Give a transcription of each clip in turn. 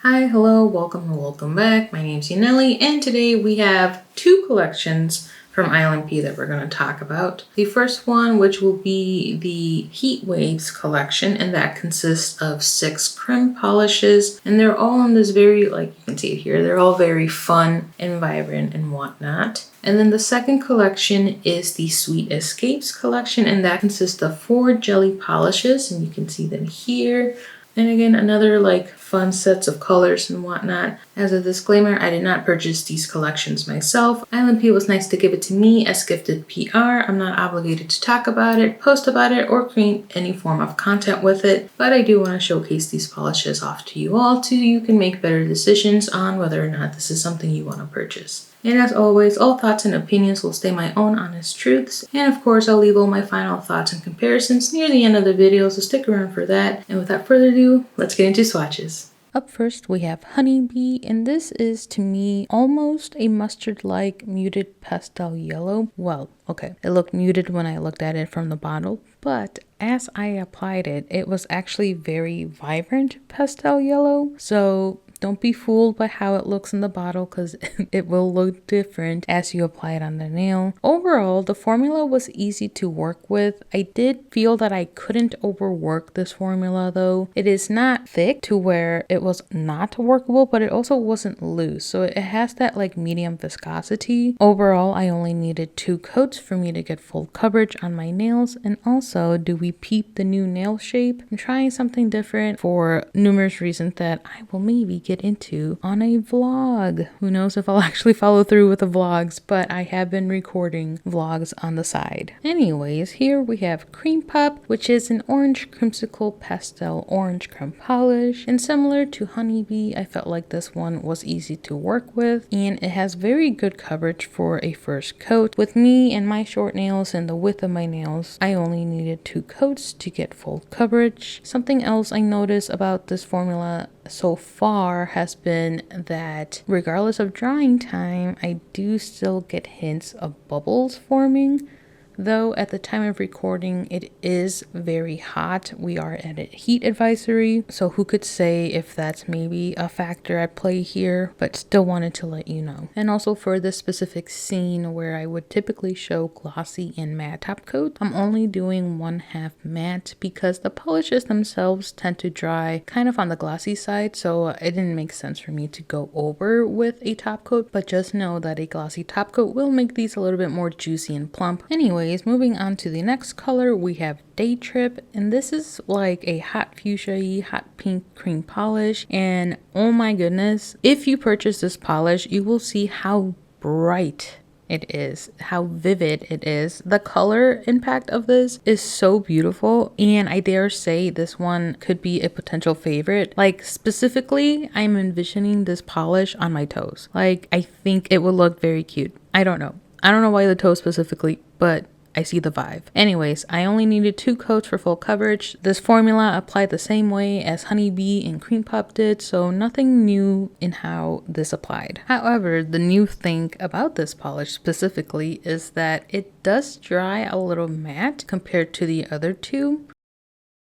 Hi, hello, welcome and welcome back. My name's Yaneli, and today we have two collections from ILNP that we're going to talk about. The first one, which will be the Heat Waves collection, and that consists of 6 creme polishes, and they're all in this very, like you can see it here, they're all very fun and vibrant and whatnot. And then the second collection is the Sweet Escapes collection, and that consists of 4 jelly polishes, and you can see them here. And again, another fun sets of colors and whatnot. As a disclaimer, I did not purchase these collections myself. ILNP was nice to give it to me as gifted PR. I'm not obligated to talk about it, post about it, or create any form of content with it. But I do want to showcase these polishes off to you all so you can make better decisions on whether or not this is something you want to purchase. And as always, all thoughts and opinions will stay my own honest truths. And of course, I'll leave all my final thoughts and comparisons near the end of the video, so stick around for that. And without further ado, let's get into swatches. Up first, we have Honeybee, and this is, to me, almost a mustard-like muted pastel yellow. Well, okay, it looked muted when I looked at it from the bottle, but as I applied it, it was actually very vibrant pastel yellow. So don't be fooled by how it looks in the bottle, because it will look different as you apply it on the nail. Overall, the formula was easy to work with. I did feel that I couldn't overwork this formula though. It is not thick to where it was not workable, but it also wasn't loose. So it has that medium viscosity. Overall, I only needed 2 coats for me to get full coverage on my nails. And also, do we peep the new nail shape? I'm trying something different for numerous reasons that I will maybe get into on a vlog. Who knows if I'll actually follow through with the vlogs, but I have been recording vlogs on the side. Anyways, here we have Cream Pup, which is an orange creamsicle pastel orange creme polish, and similar to Honeybee, I felt like this one was easy to work with, and it has very good coverage for a first coat. With me and my short nails and the width of my nails, I only needed 2 coats to get full coverage. Something else I noticed about this formula so far has been that regardless of drying time, I do still get hints of bubbles forming. Though at the time of recording, it is very hot. We are at a heat advisory, so who could say if that's maybe a factor at play here, but still wanted to let you know. And also for this specific scene where I would typically show glossy and matte top coat, I'm only doing 1/2 matte because the polishes themselves tend to dry kind of on the glossy side, so it didn't make sense for me to go over with a top coat, but just know that a glossy top coat will make these a little bit more juicy and plump. Anyways, moving on to the next color, we have Daytrip, and this is like a hot fuchsia-y, hot pink cream polish, and oh my goodness, if you purchase this polish, you will see how bright it is, how vivid it is. The color impact of this is so beautiful, and I dare say this one could be a potential favorite. Specifically, I'm envisioning this polish on my toes. I think it would look very cute. I don't know why the toes specifically, but I see the vibe. Anyways, I only needed 2 coats for full coverage. This formula applied the same way as Honeybee and Cream Pup did, so nothing new in how this applied. However, the new thing about this polish specifically is that it does dry a little matte compared to the other 2.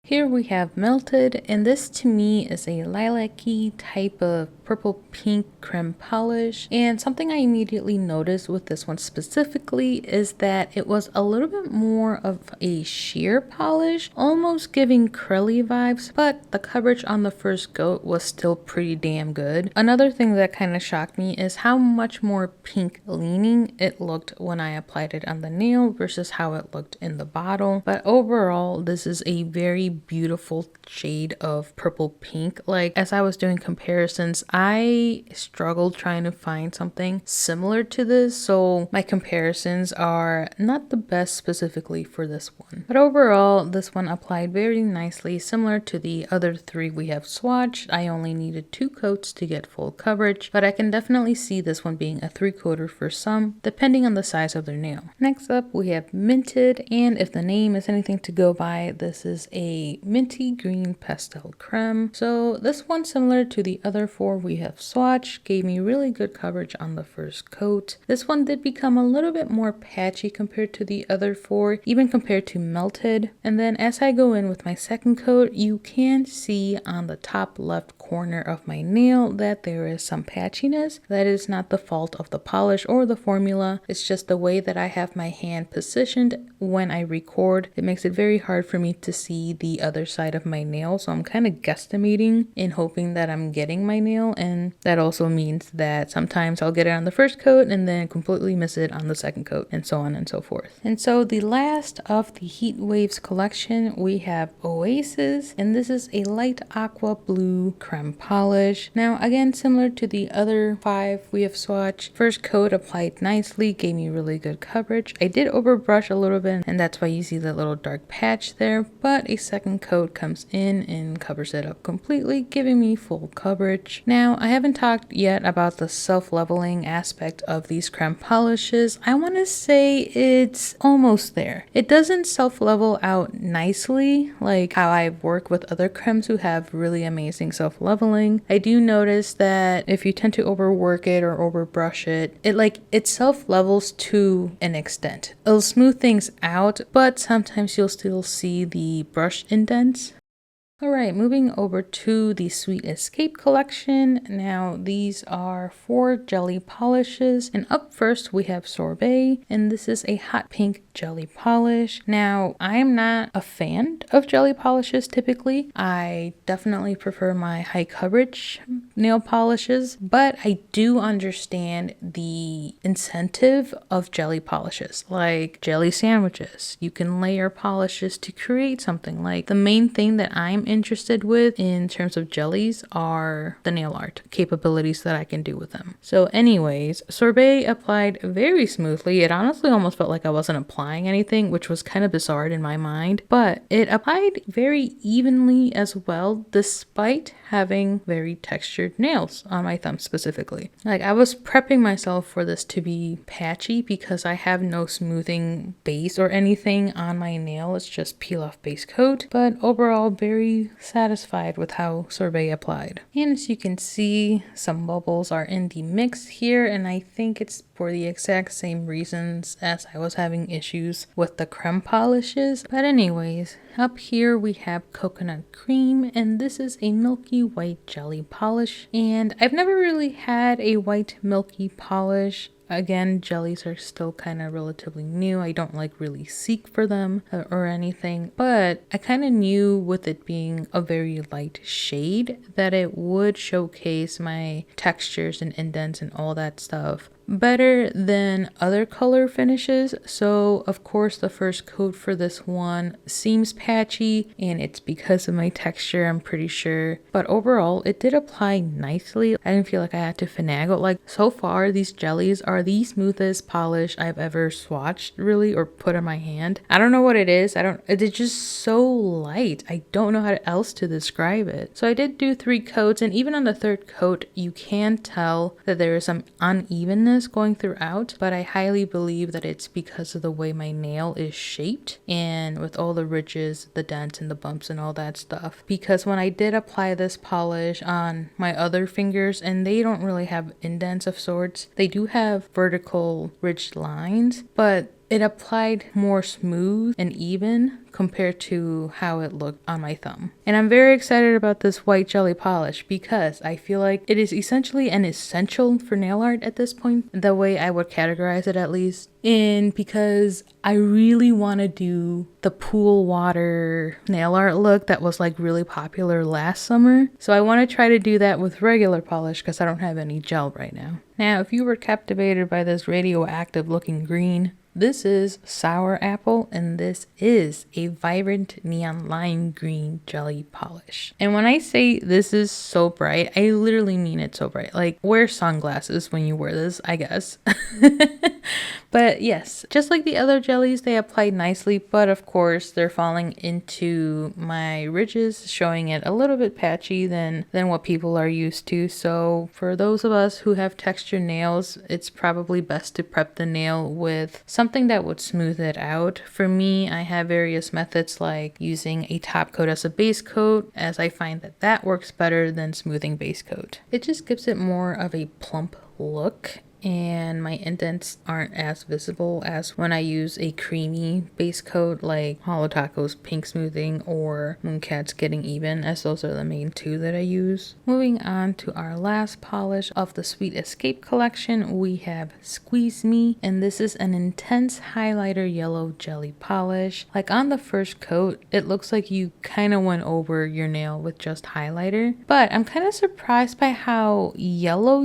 Here we have Melted, and this to me is a lilac-y type of purple pink creme polish, and something I immediately noticed with this one specifically is that it was a little bit more of a sheer polish, almost giving curly vibes, but the coverage on the first coat was still pretty damn good. Another thing that kind of shocked me is how much more pink leaning it looked when I applied it on the nail versus how it looked in the bottle. But overall, this is a very beautiful shade of purple pink. As I was doing comparisons, I struggled trying to find something similar to this, so my comparisons are not the best specifically for this one. But overall, this one applied very nicely, similar to the other 3 we have swatched. I only needed 2 coats to get full coverage, but I can definitely see this one being a 3-coater for some, depending on the size of their nail. Next up, we have Minted, and if the name is anything to go by, this is a minty green pastel creme. So this one, similar to the other 4 we have swatched, gave me really good coverage on the first coat. This one did become a little bit more patchy compared to the other 4, even compared to Melted. And then as I go in with my second coat, you can see on the top left corner corner of my nail that there is some patchiness. That is not the fault of the polish or the formula. It's just the way that I have my hand positioned when I record. It makes it very hard for me to see the other side of my nail. So I'm kind of guesstimating and hoping that I'm getting my nail. And that also means that sometimes I'll get it on the first coat and then completely miss it on the second coat, and so on and so forth. And so the last of the Heat Waves collection, we have Oasis, and this is a light aqua blue creme polish. Now again, similar to the other 5 we have swatched, first coat applied nicely, gave me really good coverage. I did overbrush a little bit, and that's why you see that little dark patch there, but a second coat comes in and covers it up completely, giving me full coverage. Now I haven't talked yet about the self-leveling aspect of these creme polishes. I want to say it's almost there. It doesn't self-level out nicely like how I work with other cremes who have really amazing self-leveling. I do notice that if you tend to overwork it or overbrush it, it self-levels to an extent. It'll smooth things out, but sometimes you'll still see the brush indents. Alright, moving over to the Sweet Escape collection. Now these are 4 jelly polishes, and up first we have Sorbet, and this is a hot pink jelly polish. Now I'm not a fan of jelly polishes typically. I definitely prefer my high coverage nail polishes, but I do understand the incentive of jelly polishes, like jelly sandwiches. You can layer polishes to create something. Like the main thing that I'm interested with in terms of jellies are the nail art capabilities that I can do with them. So anyways, Sorbet applied very smoothly. It honestly almost felt like I wasn't applying anything, which was kind of bizarre in my mind, but it applied very evenly as well, despite having very textured nails on my thumb specifically. Like I was prepping myself for this to be patchy because I have no smoothing base or anything on my nail. It's just peel off base coat, but overall very satisfied with how Sorbet applied. And as you can see, some bubbles are in the mix here, and I think it's for the exact same reasons as I was having issues with the creme polishes. But anyways, up here we have coconut cream, and this is a milky white jelly polish, and I've never really had a white milky polish. Again, jellies are still kind of relatively new. I don't really seek for them or anything, but I kind of knew with it being a very light shade that it would showcase my textures and indents and all that stuff better than other color finishes. So of course the first coat for this one seems patchy, and it's because of my texture, I'm pretty sure, but overall it did apply nicely. I didn't feel like I had to finagle. Like so far these jellies are the smoothest polish I've ever swatched really, or put on my hand. I don't know what it is. It's just so light. I don't know how else to describe it. So I did do 3 coats, and even on the 3rd coat you can tell that there is some unevenness going throughout, but I highly believe that it's because of the way my nail is shaped and with all the ridges, the dents and the bumps and all that stuff. Because when I did apply this polish on my other fingers, and they don't really have indents of sorts, they do have vertical ridged lines, but it applied more smooth and even compared to how it looked on my thumb. And I'm very excited about this white jelly polish because I feel like it is essentially an essential for nail art at this point, the way I would categorize it at least. And because I really want to do the pool water nail art look that was really popular last summer. So I want to try to do that with regular polish because I don't have any gel right now. Now, if you were captivated by this radioactive looking green, this is Sour Apple, and this is a vibrant neon lime green jelly polish. And when I say this is so bright, I literally mean it so bright. Like, wear sunglasses when you wear this, I guess. But yes, just like the other jellies, they apply nicely, but of course they're falling into my ridges, showing it a little bit patchy than what people are used to. So for those of us who have textured nails, it's probably best to prep the nail with something that would smooth it out. For me, I have various methods like using a top coat as a base coat, as I find that works better than smoothing base coat. It just gives it more of a plump look. and my indents aren't as visible as when I use a creamy base coat like Holo Taco's Pink Smoothing or Mooncat's Getting Even, as those are the main two that I use. Moving on to our last polish of the Sweet Escape collection, we have Squeeze Me, and this is an intense highlighter yellow jelly polish. Like on the first coat, it looks like you kind of went over your nail with just highlighter, but I'm kind of surprised by how yellow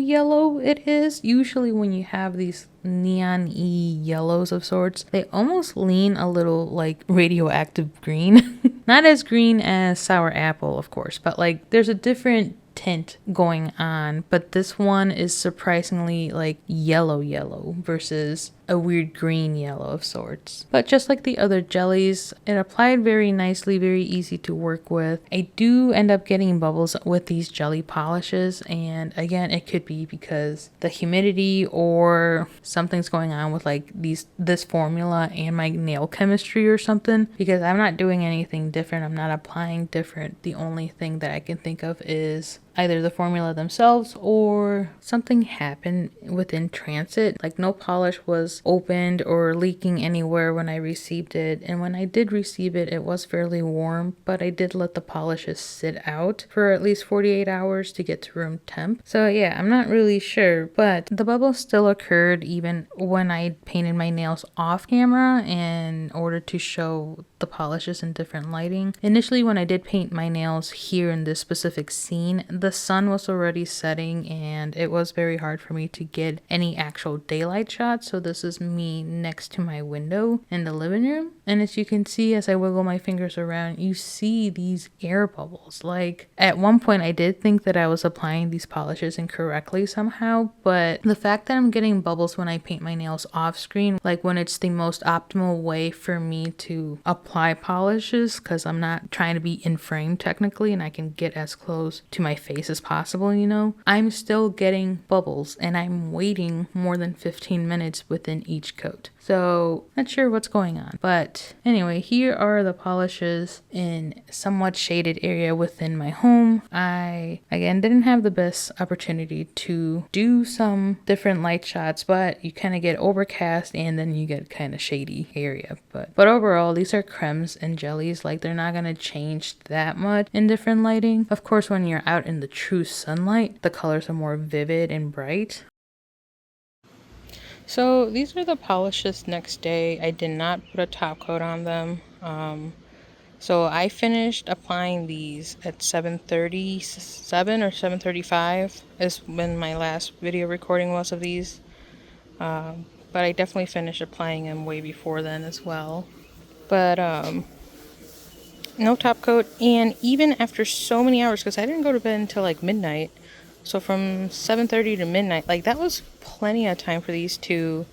it is. Usually when you have these neon-y yellows of sorts, they almost lean a little like radioactive green. Not as green as sour apple, of course, but like there's a different tint going on, but this one is surprisingly like yellow versus a weird green yellow of sorts. But just like the other jellies, it applied very nicely, very easy to work with. I do end up getting bubbles with these jelly polishes, and again, it could be because the humidity or something's going on with like this formula and my nail chemistry or something, because I'm not doing anything different. I'm not applying different. The only thing that I can think of is either the formula themselves or something happened within transit. Like no polish was opened or leaking anywhere when I received it, and when I did receive it, it was fairly warm, but I did let the polishes sit out for at least 48 hours to get to room temp. So yeah, I'm not really sure, but the bubbles still occurred even when I painted my nails off camera in order to show the polishes in different lighting. Initially, when I did paint my nails here in this specific scene, the sun was already setting and it was very hard for me to get any actual daylight shots. So this is me next to my window in the living room, and as you can see, as I wiggle my fingers around, you see these air bubbles. Like at one point I did think that I was applying these polishes incorrectly somehow, but the fact that I'm getting bubbles when I paint my nails off screen, like when it's the most optimal way for me to apply polishes, because I'm not trying to be in frame technically and I can get as close to my face as possible, you know, I'm still getting bubbles and I'm waiting more than 15 minutes within each coat. So not sure what's going on, but anyway, here are the polishes in somewhat shaded area within my home. I again didn't have the best opportunity to do some different light shots, but you kind of get overcast and then you get kind of shady area. But overall, these are cremes and jellies. Like they're not gonna change that much in different lighting. Of course, when you're out in the true sunlight, the colors are more vivid and bright. So these are the polishes next day. I did not put a top coat on them. So I finished applying these at 7:37 or 7:35 is when my last video recording was of these. But I definitely finished applying them way before then as well. But no top coat, and even after so many hours, because I didn't go to bed until like midnight. So from 7:30 to midnight, like that was plenty of time for these to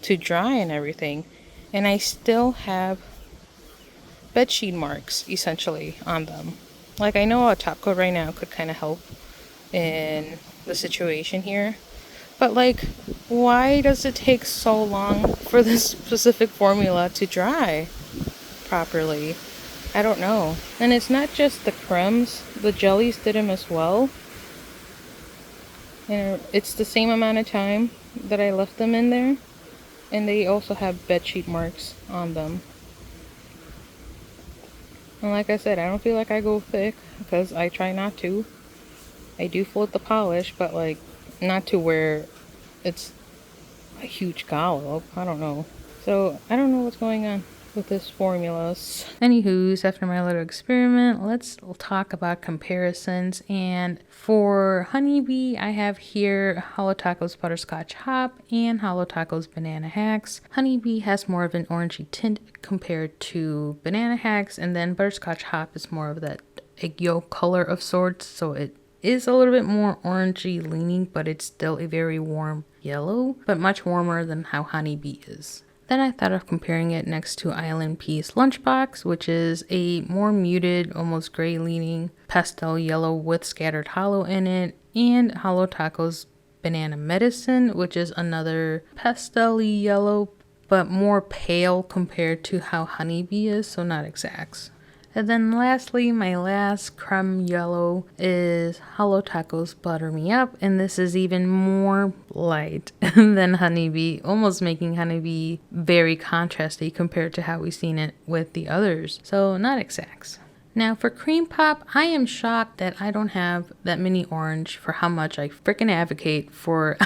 dry and everything. And I still have bedsheet marks essentially on them. Like I know a top coat right now could kind of help in the situation here. But like, why does it take so long for this specific formula to dry properly? I don't know. And it's not just the cremes, the jellies did them as well. And it's the same amount of time that I left them in there. And they also have bedsheet marks on them. And like I said, I don't feel like I go thick because I try not to. I do float the polish, but like not to where it's a huge gallop. I don't know. So I don't know what's going on with this formulas. Anywho's, after my little experiment, let's talk about comparisons. And for Honeybee, I have here Holo Taco's Butterscotch Hop and Holo Taco's Banana Hacks. Honeybee has more of an orangey tint compared to Banana Hacks, and then Butterscotch Hop is more of that egg yolk color of sorts, so it is a little bit more orangey leaning, but it's still a very warm yellow, but much warmer than how Honeybee is. Then I thought of comparing it next to ILNP's Lunchbox, which is a more muted, almost gray leaning pastel yellow with scattered hollow in it, and Holo Taco's Banana Medicine, which is another pastel-y yellow, but more pale compared to how Honeybee is, so not exacts. And then lastly, my last creme yellow is Hello Taco's Butter Me Up. And this is even more light than honeybee, almost making honeybee very contrasty compared to how we've seen it with the others. So not exacts. Now for cream pop, I am shocked that I don't have that many orange for how much I freaking advocate for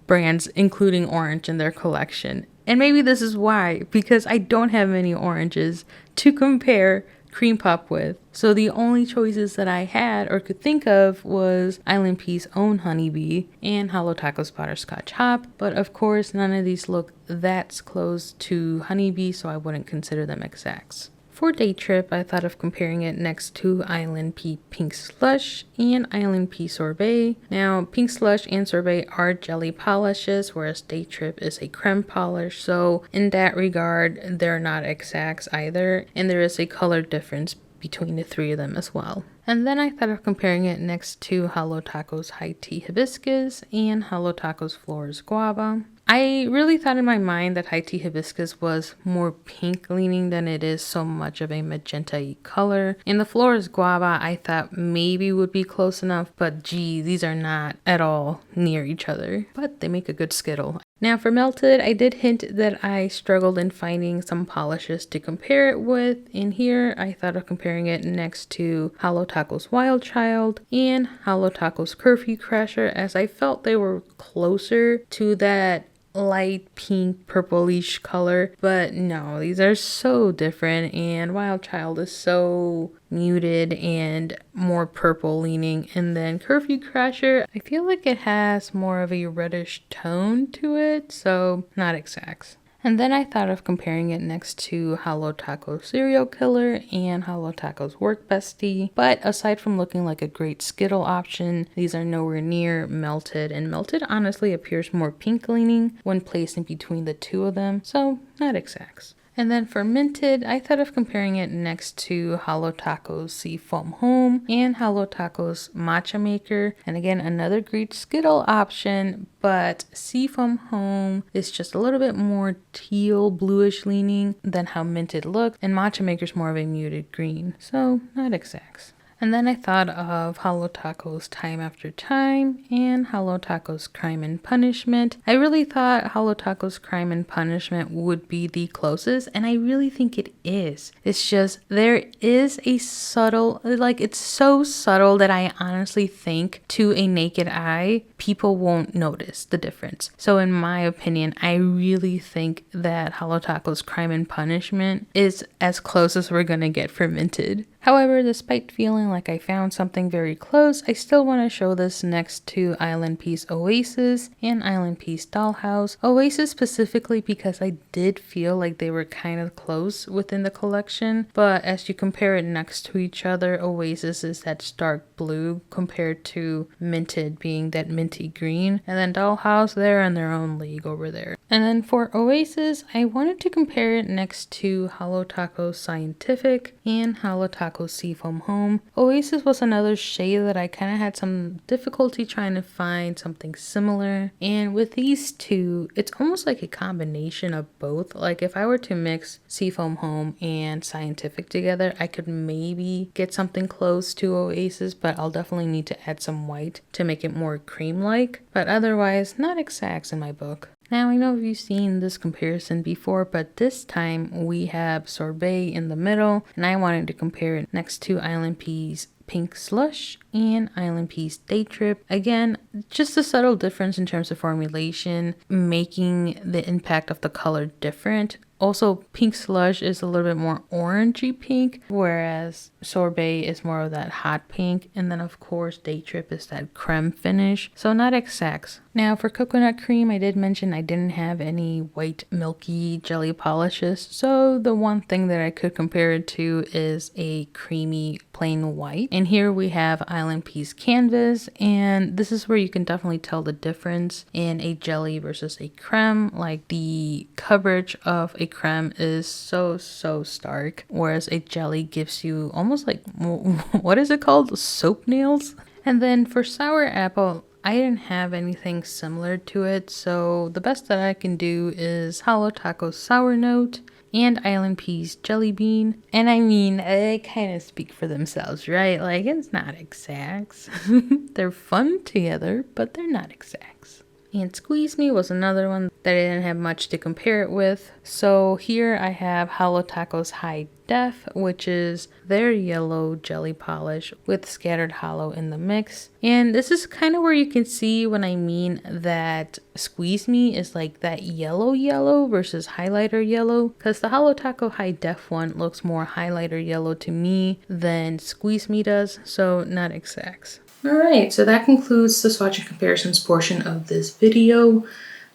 brands including orange in their collection. And maybe this is why, because I don't have many oranges to compare cream pop with. So the only choices that I had or could think of was ILNP's own honeybee and Hello Taco's butterscotch hop. But of course, none of these look that close to honeybee, so I wouldn't consider them exacts. For day trip, I thought of comparing it next to ILNP Pink Slush and ILNP Sorbet. Now, Pink Slush and Sorbet are jelly polishes, whereas day trip is a creme polish. So in that regard, they're not exacts either, and there is a color difference between the three of them as well. And then I thought of comparing it next to Hello Taco's High Tea Hibiscus and Hello Taco's Flores Guava. I really thought in my mind that High Tea Hibiscus was more pink leaning than it is so much of a magenta-y color. And the Flores Guava I thought maybe would be close enough, but gee, these are not at all near each other. But they make a good Skittle. Now for melted, I did hint that I struggled in finding some polishes to compare it with. In here, I thought of comparing it next to Hello Taco's Wild Child and Hello Taco's Curfew Crasher, as I felt they were closer to that light pink purplish color. But no, these are so different, and Wild Child is so muted and more purple leaning, and then Curfew Crasher, I feel like it has more of a reddish tone to it, so not exacts. And then I thought of comparing it next to Hello Taco's Serial Killer and Hello Taco's Work Bestie. But aside from looking like a great Skittle option, these are nowhere near melted. And melted honestly appears more pink leaning when placed in between the two of them, so not exacts. And then for minted, I thought of comparing it next to Hello Taco's Seafoam Home and Hello Taco's Matcha Maker. And again, another great Skittle option, but Seafoam Home is just a little bit more teal bluish leaning than how minted looks, and Matcha Maker's more of a muted green, so not exacts. And then I thought of Hello Taco's Time After Time and Hello Taco's Crime and Punishment. I really thought Hello Taco's Crime and Punishment would be the closest, and I really think it is. It's just there is a subtle, like it's so subtle that I honestly think to a naked eye, people won't notice the difference. So in my opinion, I really think that Hello Taco's Crime and Punishment is as close as we're gonna get for minted. However, despite feeling like I found something very close, I still want to show this next to ILNP's Oasis and ILNP's Dollhouse. Oasis specifically because I did feel like they were kind of close within the collection, but as you compare it next to each other, Oasis is that stark blue compared to Minted being that minty green, and then Dollhouse, they're in their own league over there. And then for Oasis, I wanted to compare it next to Hello Taco's Scientific and Hello Taco's Seafoam Home. Oasis was another shade that I kind of had some difficulty trying to find something similar. And with these two, it's almost like a combination of both. Like if I were to mix Seafoam Home and Scientific together, I could maybe get something close to Oasis, but I'll definitely need to add some white to make it more cream-like. But otherwise, not exacts in my book. Now, I know you've seen this comparison before, but this time we have Sorbet in the middle, and I wanted to compare it next to ILNP's Pink Slush and ILNP's Day Trip. Again, just a subtle difference in terms of formulation, making the impact of the color different. Also, Pink Slush is a little bit more orangey pink, whereas Sorbet is more of that hot pink. And then, of course, Day Trip is that creme finish. So not exacts. Now, for coconut cream, I did mention I didn't have any white milky jelly polishes. So the one thing that I could compare it to is a creamy plain white. And here we have ILNP's Canvas. And this is where you can definitely tell the difference in a jelly versus a creme. Like the coverage of a creme is so stark, whereas a jelly gives you almost like, what is it called? Soap nails? And then for sour apple, I didn't have anything similar to it, so the best that I can do is Hello Taco's Sour Note and ILNP's Jelly Bean. And I mean, they kind of speak for themselves, right? Like, it's not exacts. They're fun together, but they're not exacts. And Squeeze Me was another one that I didn't have much to compare it with. So here I have Holo Taco's High Def, which is their yellow jelly polish with scattered holo in the mix. And this is kind of where you can see when I mean that Squeeze Me is like that yellow versus highlighter yellow, because the Holo Taco High Def one looks more highlighter yellow to me than Squeeze Me does, so not exacts. Alright, so that concludes the swatch and comparisons portion of this video.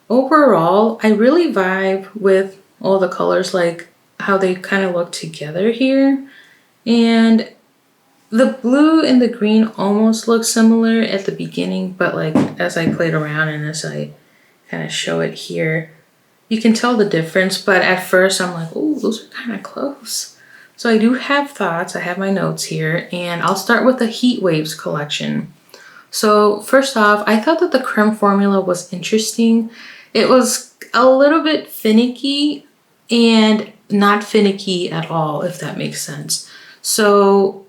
Overall, I really vibe with all the colors, like how they kind of look together here. And the blue and the green almost look similar at the beginning, but like as I played around and as I kind of show it here, you can tell the difference. But at first I'm like, oh, those are kind of close. So I do have thoughts, I have my notes here, and I'll start with the Heat Waves collection. So first off, I thought that the creme formula was interesting. It was a little bit finicky and not finicky at all, if that makes sense. So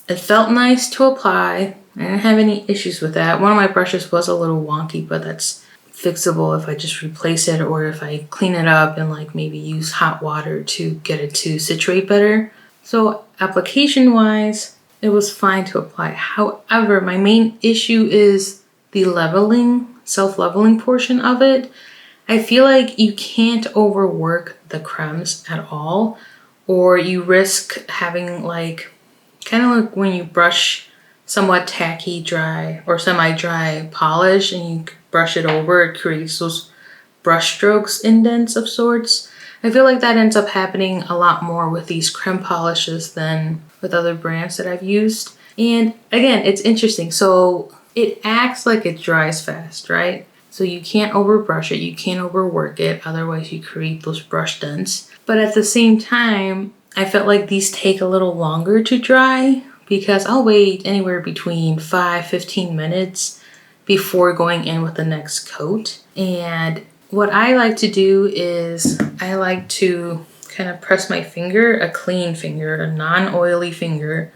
it felt nice to apply. I didn't have any issues with that. One of my brushes was a little wonky, but that's fixable if I just replace it or if I clean it up and like maybe use hot water to get it to situate better. So application wise, it was fine to apply. However, my main issue is the leveling, self-leveling portion of it. I feel like you can't overwork the cremes at all, or you risk having like, kind of like when you brush somewhat tacky dry or semi-dry polish and you brush it over, it creates those brush strokes indents of sorts. I feel like that ends up happening a lot more with these creme polishes than with other brands that I've used. And again, it's interesting. So it acts like it dries fast, right? So you can't overbrush it, you can't overwork it, otherwise you create those brush dents. But at the same time, I felt like these take a little longer to dry because I'll wait anywhere between 5-15 minutes before going in with the next coat. And what I like to do is I like to kind of press my finger, a clean finger, a non-oily finger,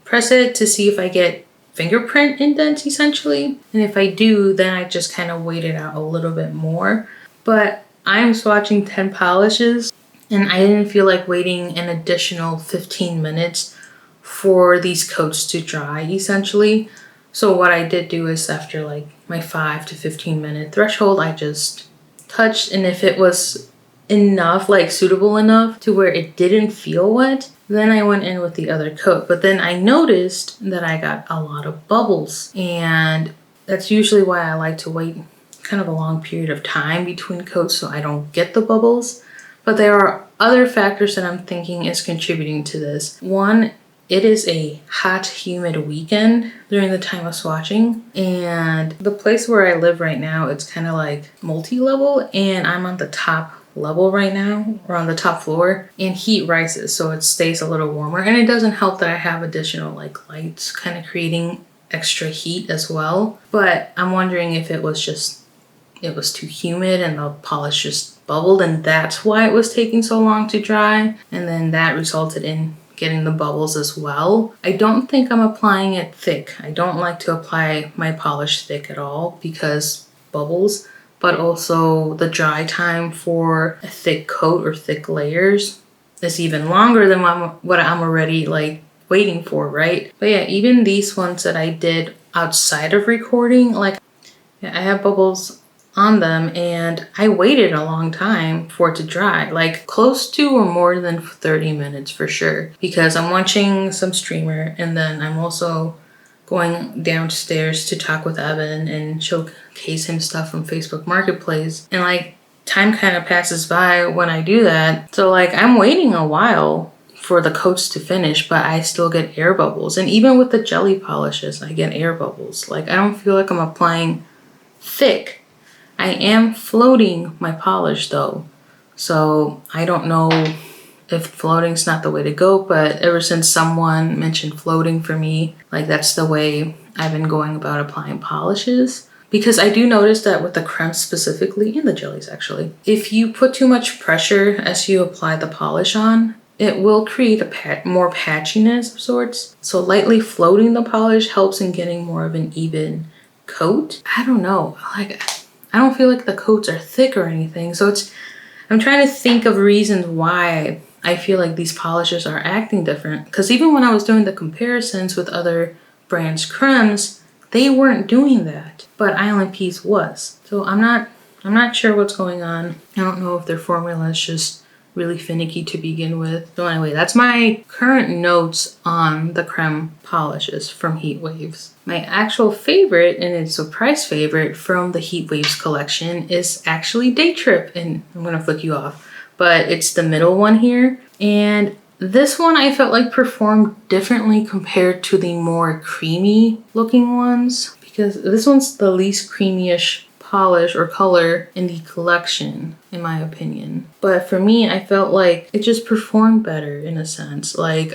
press it to see if I get fingerprint indents essentially. And if I do, then I just kind of wait it out a little bit more. But I'm swatching 10 polishes and I didn't feel like waiting an additional 15 minutes for these coats to dry essentially. So what I did do is after like my 5 to 15 minute threshold, I just touched, and if it was enough, like suitable enough to where it didn't feel wet, then I went in with the other coat. But then I noticed that I got a lot of bubbles, and that's usually why I like to wait kind of a long period of time between coats so I don't get the bubbles. But there are other factors that I'm thinking is contributing to this. One, it is a hot, humid weekend during the time of swatching, and the place where I live right now, it's kind of like multi-level, and I'm on the top level right now, or on the top floor, and heat rises, so it stays a little warmer. And it doesn't help that I have additional like lights kind of creating extra heat as well. But I'm wondering if it was too humid and the polish just bubbled, and that's why it was taking so long to dry, and then that resulted in getting the bubbles as well. I don't think I'm applying it thick. I don't like to apply my polish thick at all because bubbles, but also the dry time for a thick coat or thick layers is even longer than what I'm already like waiting for, right? But yeah, even these ones that I did outside of recording, like I have bubbles on them and I waited a long time for it to dry, like close to or more than 30 minutes for sure, because I'm watching some streamer and then I'm also going downstairs to talk with Evan and showcase him stuff from Facebook Marketplace, and like time kind of passes by when I do that. So like I'm waiting a while for the coats to finish, but I still get air bubbles. And even with the jelly polishes, I get air bubbles. Like I don't feel like I'm applying thick. I am floating my polish though. So I don't know if floating's not the way to go, but ever since someone mentioned floating for me, like that's the way I've been going about applying polishes. Because I do notice that with the creme specifically, and the jellies actually, if you put too much pressure as you apply the polish on, it will create a more patchiness of sorts. So lightly floating the polish helps in getting more of an even coat. I don't know, like I don't feel like the coats are thick or anything. So I'm trying to think of reasons why I feel like these polishes are acting different. Because even when I was doing the comparisons with other brands' cremes, they weren't doing that, but ILNP's was. So I'm not sure what's going on. I don't know if their formula is just really finicky to begin with. So anyway, that's my current notes on the creme polishes from Heat Waves. My actual favorite, and it's a price favorite from the Heat Waves collection, is actually Daytrip, and I'm gonna flick you off, but it's the middle one here. And this one I felt like performed differently compared to the more creamy looking ones, because this one's the least creamy-ish polish or color in the collection, in my opinion. But for me, I felt like it just performed better in a sense. Like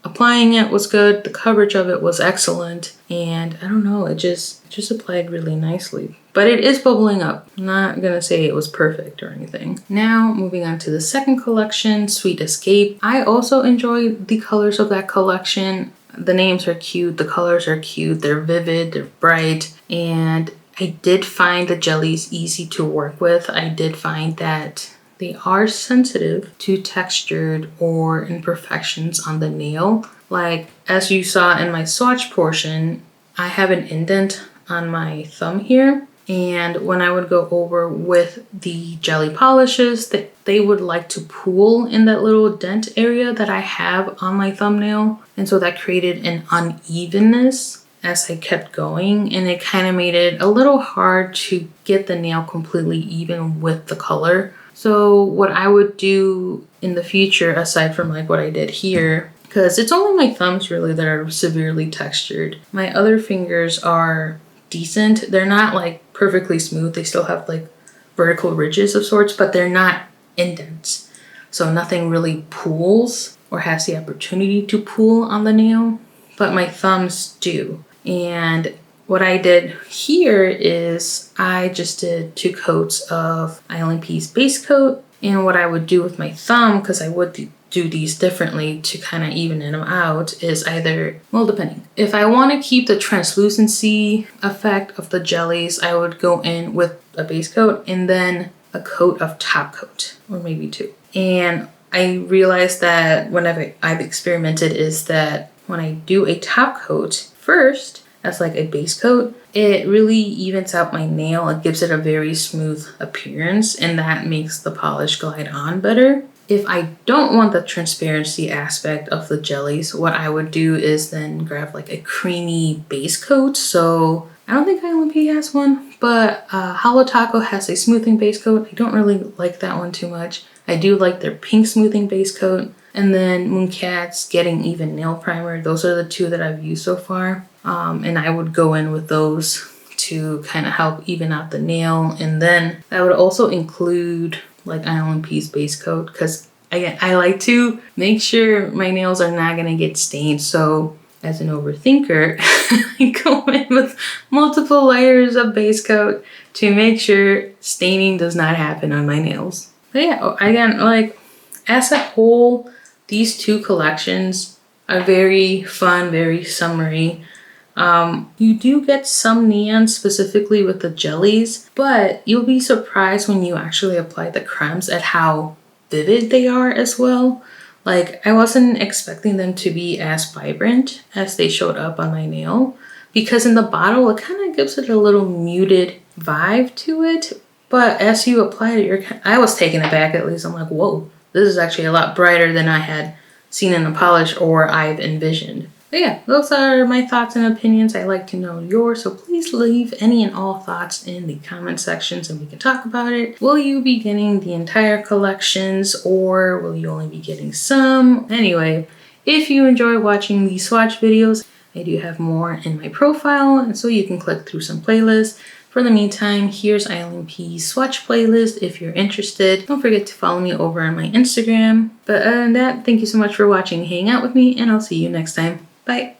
applying it was good, the coverage of it was excellent, and I don't know, it just applied really nicely. But it is bubbling up. I'm not gonna say it was perfect or anything. Now, moving on to the second collection, Sweet Escape. I also enjoyed the colors of that collection. The names are cute, the colors are cute, they're vivid, they're bright, and I did find the jellies easy to work with. I did find that they are sensitive to textured or imperfections on the nail. Like, as you saw in my swatch portion, I have an indent on my thumb here. And when I would go over with the jelly polishes, they would like to pool in that little dent area that I have on my thumbnail. And so that created an unevenness as I kept going, and it kind of made it a little hard to get the nail completely even with the color. So what I would do in the future, aside from like what I did here, because it's only my thumbs really that are severely textured. My other fingers are decent. They're not like perfectly smooth. They still have like vertical ridges of sorts, but they're not indents. So nothing really pools or has the opportunity to pool on the nail, but my thumbs do. And what I did here is I just did 2 coats of ILNP's base coat. And what I would do with my thumb, because I would do these differently to kind of even them out, is either, well, depending. If I want to keep the translucency effect of the jellies, I would go in with a base coat and then a coat of top coat, or maybe 2. And I realized that whenever I've experimented is that when I do a top coat first, as like a base coat, it really evens out my nail. It gives it a very smooth appearance, and that makes the polish glide on better. If I don't want the transparency aspect of the jellies, what I would do is then grab like a creamy base coat. So I don't think ILNP has one, but Holo Taco has a smoothing base coat. I don't really like that one too much. I do like their pink smoothing base coat. And then Mooncat's Getting Even Nail Primer. Those are the 2 that I've used so far. And I would go in with those to kind of help even out the nail. And then I would also include like ILNP's base coat, because again, I like to make sure my nails are not going to get stained. So as an overthinker, I go in with multiple layers of base coat to make sure staining does not happen on my nails. But yeah, again, like as a whole, these 2 collections are very fun, very summery. You do get some neon specifically with the jellies, but you'll be surprised when you actually apply the cremes at how vivid they are as well. Like, I wasn't expecting them to be as vibrant as they showed up on my nail, because in the bottle, it kind of gives it a little muted vibe to it. But as you apply it, I was taken aback at least. I'm like, whoa, this is actually a lot brighter than I had seen in the polish or I've envisioned. But yeah, those are my thoughts and opinions. I'd like to know yours, so please leave any and all thoughts in the comment sections and we can talk about it. Will you be getting the entire collections, or will you only be getting some? Anyway, if you enjoy watching these swatch videos, I do have more in my profile, and so you can click through some playlists. For the meantime, here's ILNP's swatch playlist if you're interested. Don't forget to follow me over on my Instagram. But other than that, thank you so much for watching, hang out with me, and I'll see you next time. Bye.